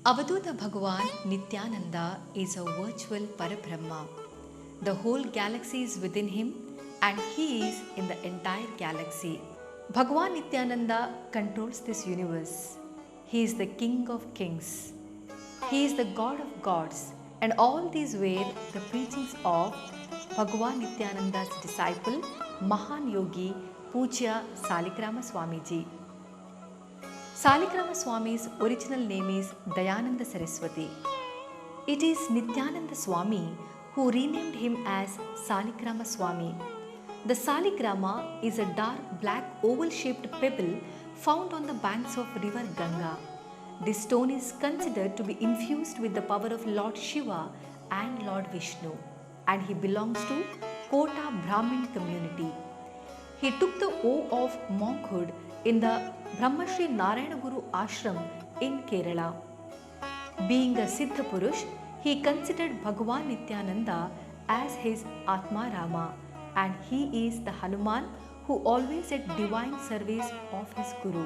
Avaduta Bhagavan Nityananda is a virtual Parabrahma. The whole galaxy is within him and he is in the entire galaxy. Bhagavan Nityananda controls this universe. He is the King of Kings. He is the God of Gods. And all these were the preachings of Bhagavan Nityananda's disciple, Mahan Yogi Pujya Saligrama Swamiji. Saligrama Swami's original name is Dayananda Saraswati. It is Nityananda Swami who renamed him as Saligrama Swami. The Saligrama is a dark black oval shaped pebble found on the banks of river Ganga. This stone is considered to be infused with the power of Lord Shiva and Lord Vishnu, and he belongs to Kota Brahmin community. He took the oath of monkhood in the Brahmashri Narayana Guru Ashram in Kerala. Being a Siddha Purush, he considered Bhagavan Nityananda as his Atma Rama, and he is the Hanuman who always at divine service of his Guru.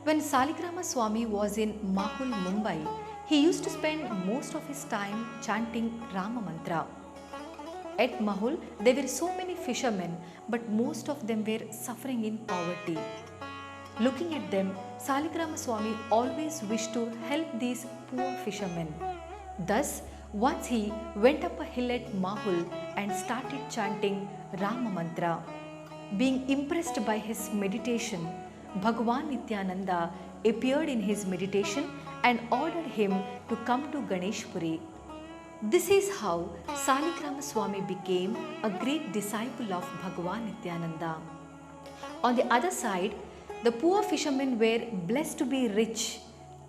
When Saligrama Swami was in Mahul, Mumbai, he used to spend most of his time chanting Rama Mantra. At Mahul, there were so many fishermen, but most of them were suffering in poverty. Looking at them, Saligrama Swami always wished to help these poor fishermen. Thus, once he went up a hill at Mahul and started chanting Rama Mantra. Being impressed by his meditation, Bhagavan Nityananda appeared in his meditation and ordered him to come to Ganeshpuri. This is how Saligrama Swami became a great disciple of Bhagavan Nityananda. On the other side, the poor fishermen were blessed to be rich,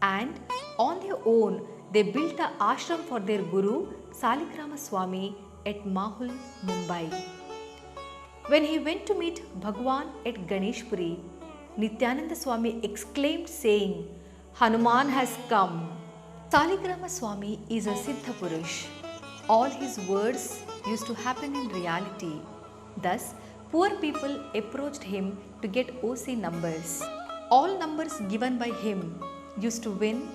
and on their own they built an ashram for their Guru Saligrama Swami at Mahul, Mumbai. When he went to meet Bhagavan at Ganeshpuri, Nityananda Swami exclaimed saying, "Hanuman has come." Saligrama Swami is a Siddha Purush. All his words used to happen in reality. Thus, poor people approached him to get OC numbers. All numbers given by him used to win,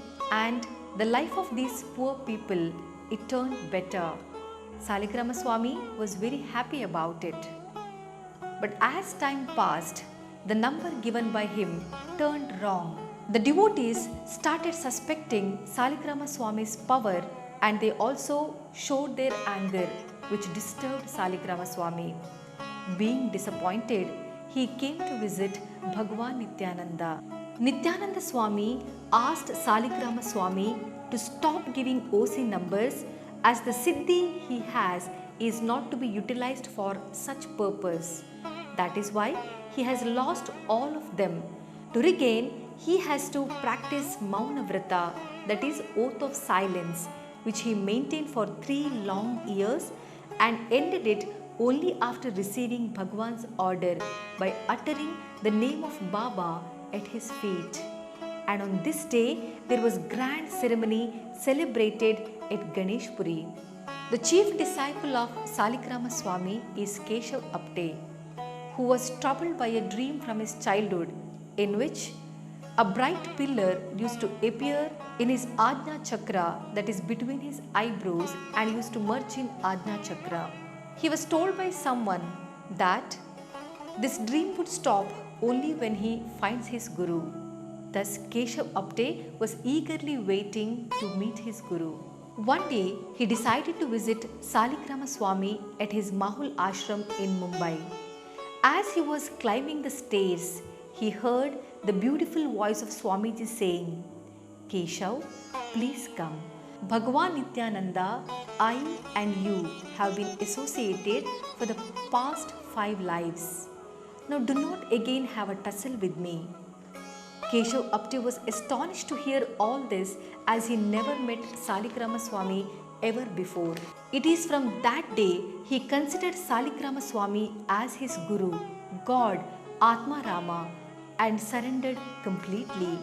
and the life of these poor people, it turned better. Saligrama Swami was very happy about it. But as time passed, the number given by him turned wrong. The devotees started suspecting Saligrama Swami's power, and they also showed their anger, which disturbed Saligrama Swami. Being disappointed, he came to visit Bhagavan Nityananda. Nityananda Swami asked Saligrama Swami to stop giving OC numbers, as the siddhi he has is not to be utilized for such purpose. That is why he has lost all of them. To regain, he has to practice Mauna Vrata, that is oath of silence, which he maintained for 3 long years and ended it only after receiving Bhagwan's order by uttering the name of Baba at his feet. And on this day, there was grand ceremony celebrated at Ganeshpuri. The chief disciple of Saligrama Swami is Keshav Apte, who was troubled by a dream from his childhood in which a bright pillar used to appear in his Ajna Chakra, that is between his eyebrows, and used to merge in Ajna Chakra. He was told by someone that this dream would stop only when he finds his Guru. Thus, Keshav Apte was eagerly waiting to meet his Guru. One day, he decided to visit Saligrama Swami at his Mahul ashram in Mumbai. As he was climbing the stairs, he heard the beautiful voice of Swamiji saying, "Keshav, please come. Bhagavan Nityananda, I and you have been associated for the past 5 lives. Now do not again have a tussle with me." Keshav Apte was astonished to hear all this, as he never met Saligrama Swami ever before. It is from that day he considered Saligrama Swami as his Guru, God, Atma Rama, and surrendered completely.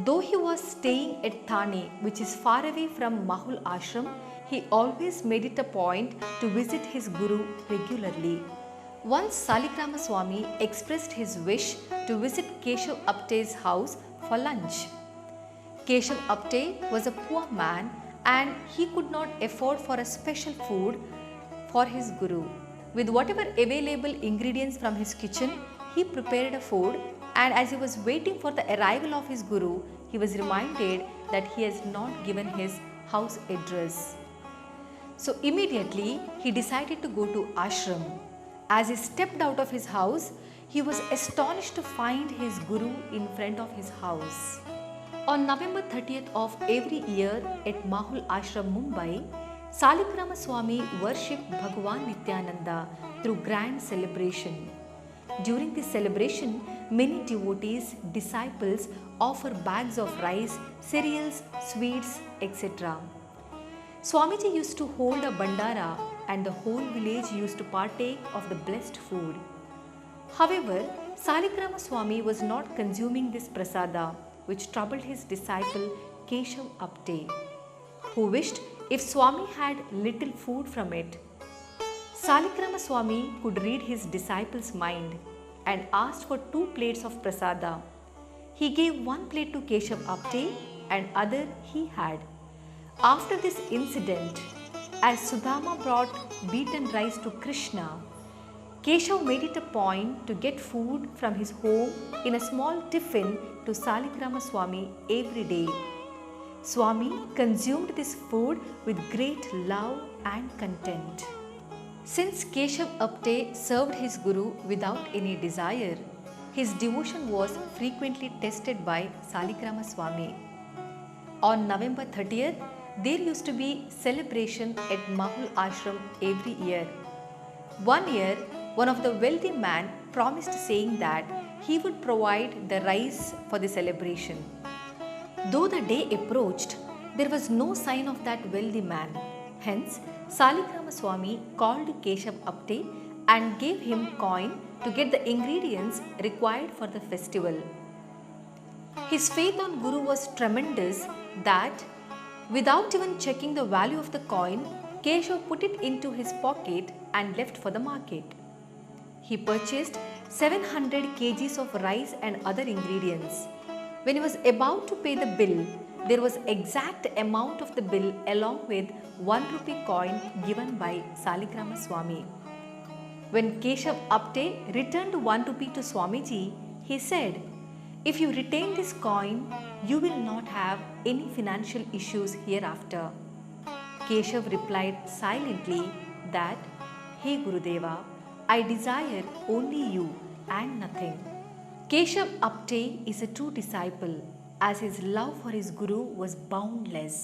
Though he was staying at Thane, which is far away from Mahul Ashram, he always made it a point to visit his Guru regularly. Once Saligrama Swami expressed his wish to visit Keshav Apte's house for lunch. Keshav Apte was a poor man and he could not afford for a special food for his guru. With whatever available ingredients from his kitchen, he prepared a food, and as he was waiting for the arrival of his guru, he was reminded that he has not given his house address. So immediately he decided to go to ashram. As he stepped out of his house, he was astonished to find his guru in front of his house. On November 30th of every year at Mahul Ashram, Mumbai, Saligrama Swami worshipped Bhagavan Nityananda through grand celebration. During this celebration, many devotees, disciples offer bags of rice, cereals, sweets, etc. Swamiji used to hold a bandara and the whole village used to partake of the blessed food. However, Saligrama Swami was not consuming this prasada, which troubled his disciple Keshav Apte, who wished if Swami had little food from it. Saligrama Swami could read his disciple's mind and asked for 2 plates of prasada. He gave 1 plate to Keshav Apte and other he had. After this incident, as Sudama brought beaten rice to Krishna, Keshav made it a point to get food from his home in a small tiffin to Saligrama Swami every day. Swami consumed this food with great love and content. Since Keshav Apte served his guru without any desire, his devotion was frequently tested by Saligrama Swami. On November 30th, there used to be celebration at Mahul Ashram every year. One year, one of the wealthy man promised saying that he would provide the rice for the celebration. Though the day approached, there was no sign of that wealthy man. Hence, Saligrama Swami called Keshav Apte and gave him coin to get the ingredients required for the festival. His faith on Guru was tremendous that, without even checking the value of the coin, Keshav put it into his pocket and left for the market. He purchased 700 kgs of rice and other ingredients. When he was about to pay the bill, there was exact amount of the bill along with 1 rupee coin given by Saligrama Swami. When Keshav Apte returned 1 rupee to Swamiji, he said, "If you retain this coin, you will not have any financial issues hereafter." Keshav replied silently that, "Hey Gurudeva, I desire only you and nothing." Keshav Apte is a true disciple, as his love for his Guru was boundless.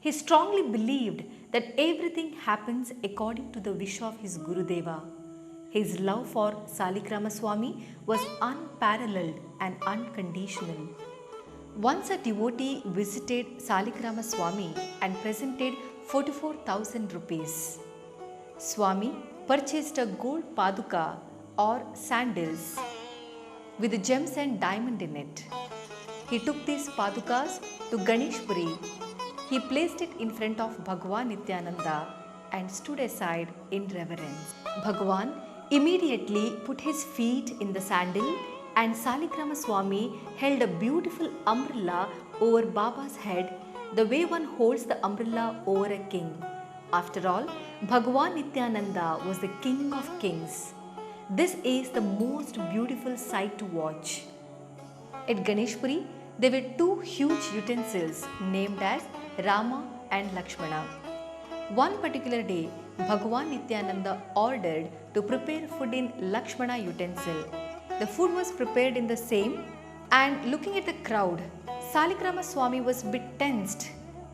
He strongly believed that everything happens according to the wish of his Gurudeva. His love for Saligrama Swami was unparalleled and unconditional. Once a devotee visited Saligrama Swami and presented 44,000 rupees. Swami purchased a gold paduka or sandals with gems and diamond in it. He took these padukas to Ganeshpuri. He placed it in front of Bhagavan Nityananda and stood aside in reverence. Bhagavan immediately put his feet in the sandal and Saligrama Swami held a beautiful umbrella over Baba's head, the way one holds the umbrella over a king. After all, Bhagavan Nityananda was the king of kings. This is the most beautiful sight to watch. At Ganeshpuri, there were 2 huge utensils named as Rama and Lakshmana. One particular day, Bhagavan Nityananda ordered to prepare food in Lakshmana utensil. The food was prepared in the same, and looking at the crowd, Saligrama Swami was a bit tensed.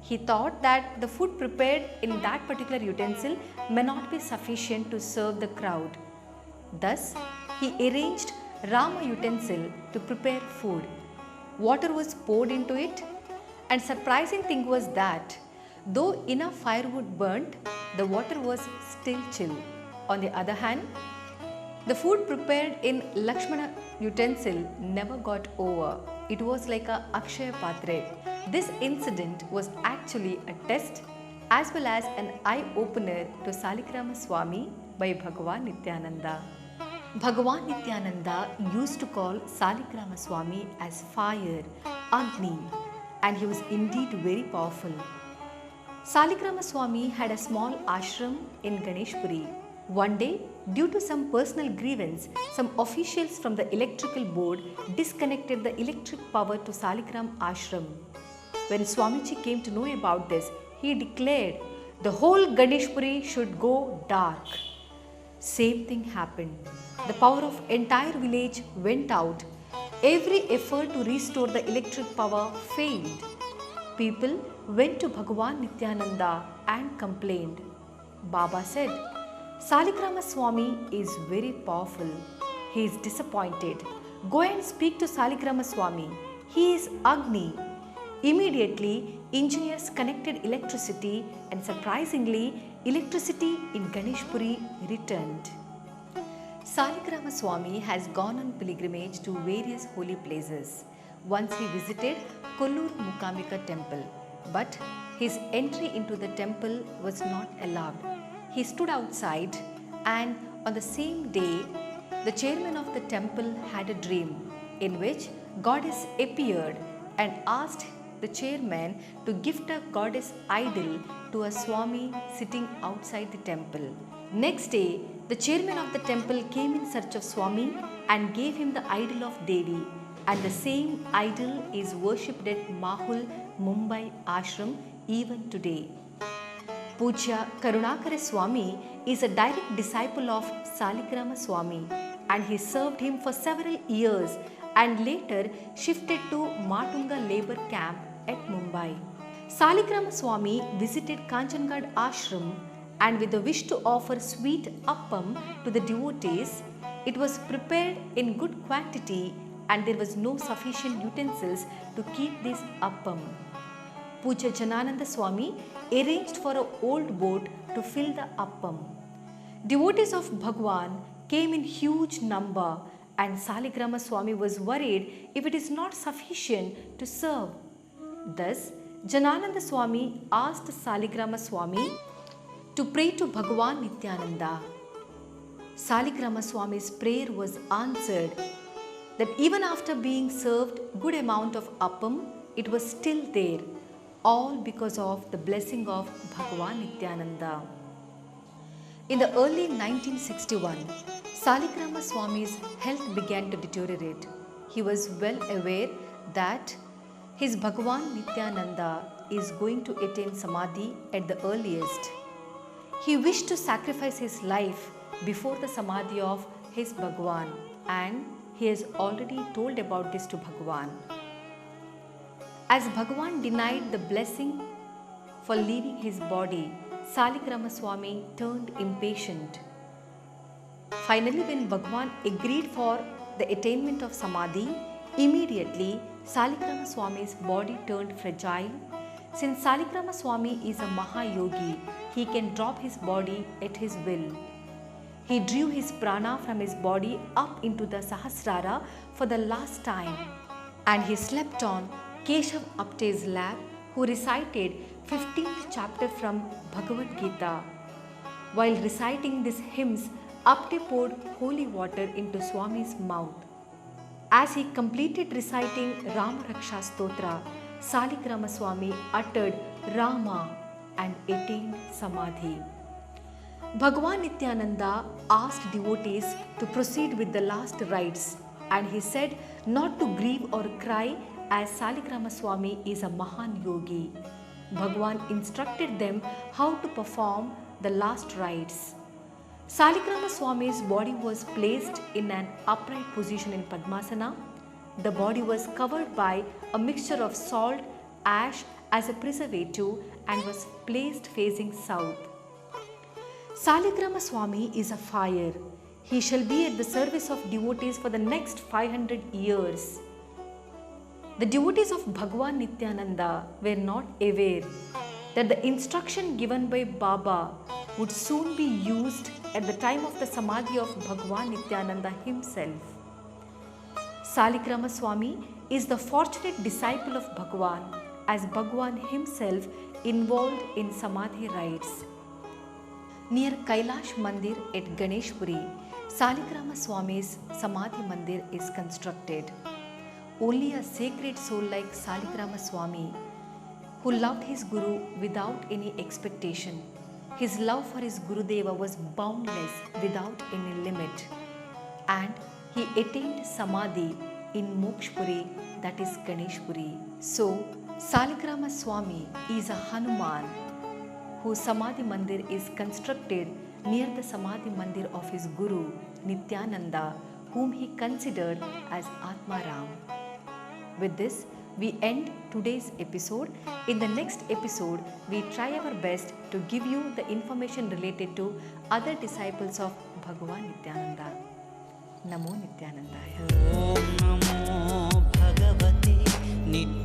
He thought that the food prepared in that particular utensil may not be sufficient to serve the crowd. Thus, he arranged Rama utensil to prepare food. Water was poured into it, and surprising thing was that though enough firewood burnt, the water was still chill. On the other hand, the food prepared in Lakshmana utensil never got over. It was like a Akshaya Patre. This incident was actually a test as well as an eye-opener to Saligrama Swami by Bhagavan Nityananda. Bhagavan Nityananda used to call Saligrama Swami as fire, Agni, and he was indeed very powerful. Saligrama Swami had a small ashram in Ganeshpuri. One day, due to some personal grievance, some officials from the electrical board disconnected the electric power to Saligram ashram. When Swamiji came to know about this, he declared the whole Ganeshpuri should go dark. Same thing happened. The power of entire village went out. Every effort to restore the electric power failed. People went to Bhagavan Nityananda and complained. Baba said, Saligrama Swami is very powerful. He is disappointed. Go and speak to Saligrama Swami. He is Agni. Immediately, engineers connected electricity and surprisingly, electricity in Ganeshpuri returned. Saligrama Swami has gone on pilgrimage to various holy places. Once he visited Kollur Mukamika temple, but his entry into the temple was not allowed. He stood outside, and on the same day, the chairman of the temple had a dream in which goddess appeared and asked the chairman to gift a goddess idol to a Swami sitting outside the temple. Next day, the chairman of the temple came in search of Swami and gave him the idol of Devi, and the same idol is worshipped at Mahul, Mumbai ashram even today. Pujya Karunakara Swami is a direct disciple of Saligrama Swami, and he served him for several years and later shifted to Matunga labor camp at Mumbai. Saligrama Swami visited Kanchangarh ashram, and with the wish to offer sweet appam to the devotees, it was prepared in good quantity and there was no sufficient utensils to keep this appam. Pujya Janananda Swami arranged for an old boat to fill the appam. Devotees of Bhagwan came in huge number, and Saligrama Swami was worried if it is not sufficient to serve. Thus, Janananda Swami asked Saligrama Swami to pray to Bhagavan Nityananda. Saligrama Swami's prayer was answered, that even after being served good amount of appam, it was still there, all because of the blessing of Bhagavan Nityananda. In the early 1961, Saligrama Swami's health began to deteriorate. He was well aware that his Bhagavan Nityananda is going to attain Samadhi at the earliest. He wished to sacrifice his life before the Samadhi of his Bhagavan, and he has already told about this to Bhagavan. As Bhagavan denied the blessing for leaving his body, Saligrama Swami turned impatient. Finally, when Bhagavan agreed for the attainment of Samadhi, immediately Saligrama Swami's body turned fragile. Since Saligrama Swami is a Mahayogi, he can drop his body at his will. He drew his prana from his body up into the Sahasrara for the last time, and he slept on Keshav Apte's lap, who recited 15th chapter from Bhagavad Gita. While reciting these hymns, Apte poured holy water into Swami's mouth. As he completed reciting Rama Raksha Stotra, Saligrama Swami uttered Rama and attained Samadhi. Bhagavan Nityananda asked devotees to proceed with the last rites, and he said not to grieve or cry as Saligrama Swami is a Mahan Yogi. Bhagavan instructed them how to perform the last rites. Saligrama Swami's body was placed in an upright position in Padmasana. The body was covered by a mixture of salt, ash as a preservative and was placed facing south. Saligrama Swami is a fire. He shall be at the service of devotees for the next 500 years. The devotees of Bhagavan Nityananda were not aware that the instruction given by Baba would soon be used at the time of the Samadhi of Bhagavan Nityananda himself. Saligrama Swami is the fortunate disciple of Bhagavan, as Bhagavan himself involved in Samadhi rites. Near Kailash Mandir at Ganeshpuri, Saligrama Swami's Samadhi Mandir is constructed. only a sacred soul like Saligrama Swami, who loved his Guru without any expectation. His love for his Gurudeva was boundless without any limit. And he attained Samadhi in Mokshpuri, that is Ganeshpuri. So, Saligrama Swami is a Hanuman whose Samadhi Mandir is constructed near the Samadhi Mandir of his Guru Nityananda, whom he considered as Atmaram. With this, we end today's episode. In the next episode, we try our best to give you the information related to other disciples of Bhagavan Nityananda. Namo Nityanandaya. Om Namo Bhagavate Nityanandaya.